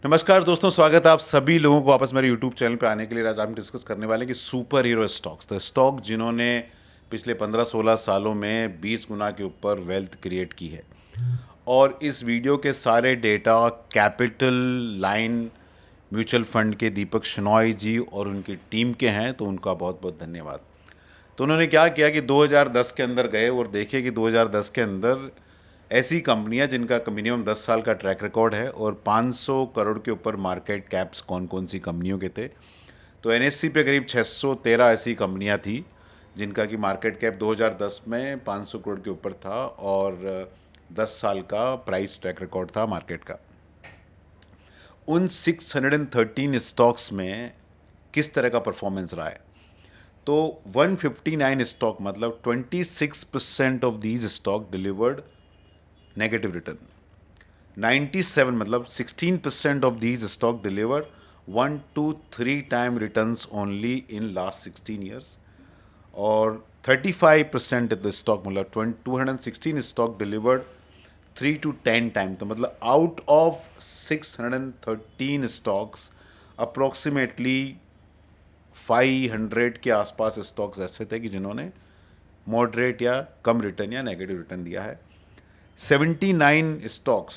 नमस्कार दोस्तों, स्वागत है आप सभी लोगों को वापस मेरे यूट्यूब चैनल पे आने के लिए। आज हम डिस्कस करने वाले हैं कि सुपर हीरो स्टॉक्स, तो स्टॉक जिन्होंने पिछले 15-16 सालों में 20 गुना के ऊपर वेल्थ क्रिएट की है। और इस वीडियो के सारे data capital line mutual fund के दीपक शनॉय जी और उनकी टीम के हैं, तो उनका बहुत बहुत धन्यवाद। तो उन्होंने क्या किया कि 2010 के अंदर गए और देखे कि 2010 के अंदर ऐसी कंपनियां जिनका मिनिमम 10 साल का ट्रैक रिकॉर्ड है और 500 करोड़ के ऊपर मार्केट कैप्स कौन कौन सी कंपनियों के थे। तो एनएससी पे करीब 613 ऐसी कंपनियां थी जिनका कि मार्केट कैप 2010 में 500 करोड़ के ऊपर था और 10 साल का प्राइस ट्रैक रिकॉर्ड था मार्केट का। उन 613 स्टॉक्स में किस तरह का परफॉर्मेंस रहा है, तो 159 स्टॉक मतलब 26% of these stock delivered negative return. 97 मतलब 16% of these stock deliver 1 to 3 time returns only in last 16 years. और 35% ऑफ द स्टॉक मतलब 216 स्टॉक डिलीवर्ड 3 to 10 टाइम। तो मतलब आउट ऑफ 613 स्टॉक्स अप्रोक्सीमेटली 500 के आसपास स्टॉक्स ऐसे थे कि जिन्होंने मॉडरेट या कम रिटर्न या नेगेटिव रिटर्न दिया है। 79 स्टॉक्स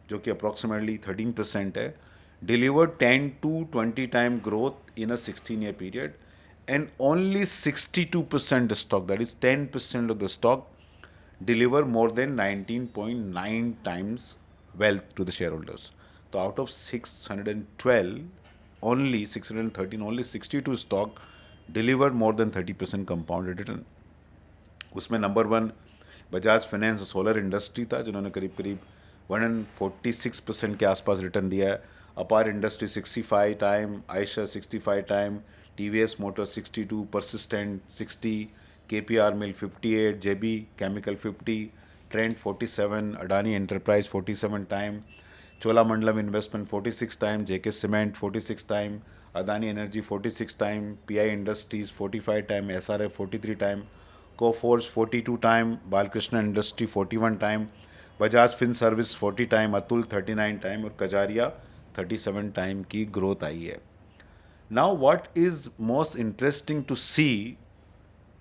जो कि अप्रॉक्सीमेटली 13% है delivered 10 to 20 time growth in a 16-year period, and only 62% stock that is 10% of the stock deliver more than 19.9 times wealth to the शेयर होल्डर्स। तो out of 612 only 613 only 62 stock deliver more than 30% compounded return. उसमें number 1 Bajaj finance solar industry था जिन्होंने करीब करीब 146% के आसपास रिटर्न दिया है। Apar industry 65 time, Eicher 65 time, TVS motor 62, Persistent 60, KPR mill 58, JB chemical 50, Trent 47, Adani enterprise 47 time, Cholamandalam investment 46 time, JK cement 46 time, Adani energy 46 time, PI industries 45 time, SRF 43 time, Coforge 42 time, Balkrishna industry 41 time, Bajaj fin service 40 time, Atul 39 time और Kajaria 37 time की growth आई है। Now what is most interesting to see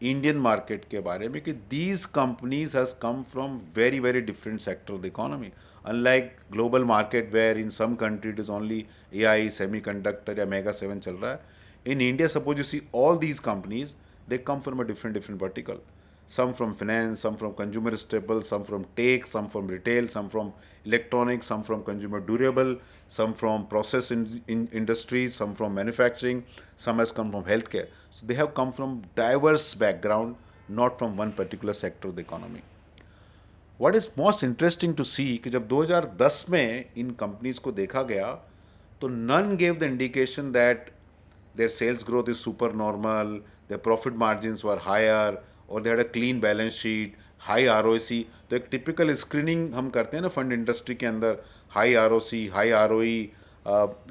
Indian market के बारे में कि these companies has come from very very different sector of the economy, unlike global market where in some country it is only AI, semiconductor या mega 7 चल रहा है। In India suppose you see all these companies, they come from a different vertical, some from finance, some from consumer staple, some from tech, some from retail, some from electronics, some from consumer durable, some from process industries, some from manufacturing, some has come from healthcare. So they have come from diverse background, not from one particular sector of the economy. What is most interesting to see कि जब 2010 में इन companies को देखा गया तो none gave the indication that their sales growth is super normal, their profit margins were higher, or they had a clean balance sheet, high ROC। तो एक typical screening हम करते हैं ना फंड इंडस्ट्री के अंदर, high ROC, high ROE,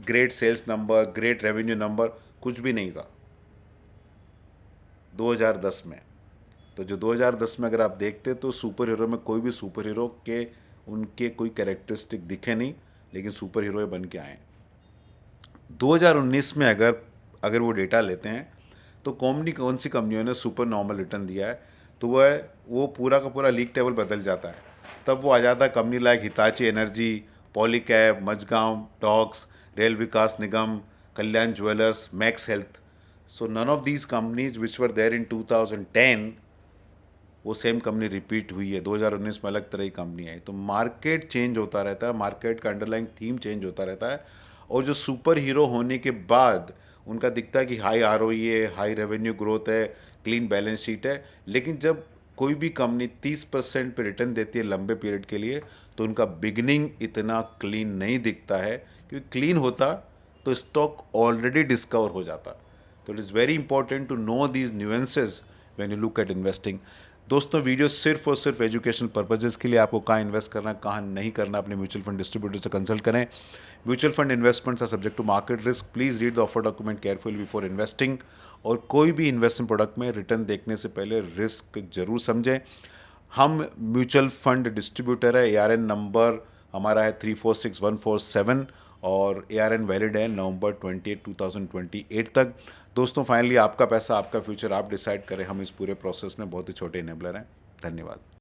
great sales number, great revenue number, कुछ भी नहीं था 2010 में। तो जो 2010 में अगर आप देखते तो सुपर हीरो में कोई भी सुपर हीरो के उनके कोई कैरेक्टरिस्टिक दिखे नहीं, लेकिन सुपर हीरो बन के आए। 2019 में अगर वो डेटा लेते हैं तो कौन सी कंपनियों ने सुपर नॉर्मल रिटर्न दिया है, तो वो पूरा का पूरा लीग टेबल बदल जाता है। तब वो आ जाता है company like Hitachi energy, Polycab, Mazagon Docks, Rail Vikas Nigam, Kalyan Jewellers, Max Health. So none of these companies which were there in 2010 वो सेम कंपनी रिपीट हुई है। 2019 में अलग तरह की कंपनी आई। तो मार्केट चेंज होता रहता है, मार्केट का अंडरलाइंग थीम चेंज होता रहता है। और जो सुपर हीरो होने के बाद उनका दिखता है कि हाई ROE है, हाई रेवेन्यू ग्रोथ है, क्लीन बैलेंस शीट है, लेकिन जब कोई भी कंपनी 30% पे रिटर्न देती है लंबे पीरियड के लिए तो उनका बिगनिंग इतना क्लीन नहीं दिखता है, क्योंकि क्लीन होता तो स्टॉक ऑलरेडी डिस्कवर हो जाता। तो it is very important to know these nuances when you look at investing. दोस्तों, वीडियो सिर्फ और सिर्फ एजुकेशनल पर्पजेज़ के लिए, आपको कहाँ इन्वेस्ट करना कहाँ नहीं करना अपने म्यूचुअल फंड डिस्ट्रीब्यूटर से कंसल्ट करें। Mutual fund investments are subject to market risk, please read the offer document careful before investing. और कोई भी इन्वेस्टमेंट प्रोडक्ट में रिटर्न देखने से पहले रिस्क जरूर समझें। हम म्यूचुअल फंड डिस्ट्रीब्यूटर है, ARN नंबर हमारा है 346147 और ARN वैलिड है नवंबर 28 2028 तक। दोस्तों फाइनली आपका पैसा आपका फ्यूचर आप डिसाइड करें, हम इस पूरे प्रोसेस में बहुत ही छोटे इनेबलर हैं। धन्यवाद।